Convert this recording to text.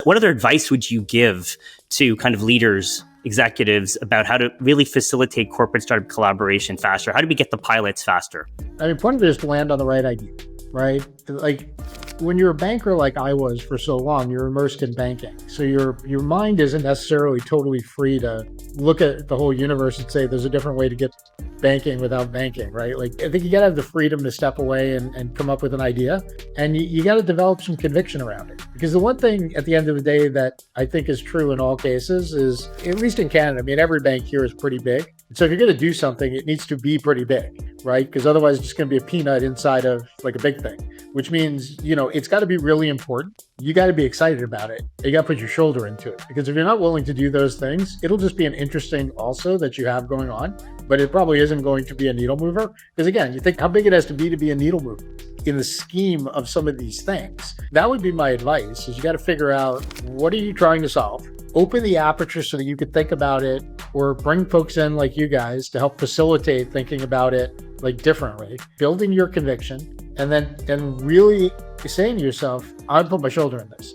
What other advice would you give to kind of leaders, executives about how to really facilitate corporate startup collaboration faster? How do we get the pilots faster? I mean, part of it is to land on the right idea, right? Like when you're a banker like I was for so long, you're immersed in banking. So your mind isn't necessarily totally free to look at the whole universe and say there's a different way to get banking without banking, right? Like I think you got to have the freedom to step away and come up with an idea, and you got to develop some conviction around it. Because the one thing at the end of the day that I think is true in all cases is, at least in Canada, I mean, every bank here is pretty big. So if you're going to do something, it needs to be pretty big, right? Because otherwise it's just going to be a peanut inside of like a big thing, which means, it's got to be really important. You got to be excited about it. You got to put your shoulder into it, because if you're not willing to do those things, it'll just be an interesting also that you have going on, but it probably isn't going to be a needle mover. Because again, you think how big it has to be a needle mover in the scheme of some of these things. That would be my advice, is you got to figure out, what are you trying to solve? Open the aperture so that you could think about it, or bring folks in like you guys to help facilitate thinking about it like differently, building your conviction, and then really saying to yourself, I'll put my shoulder in this.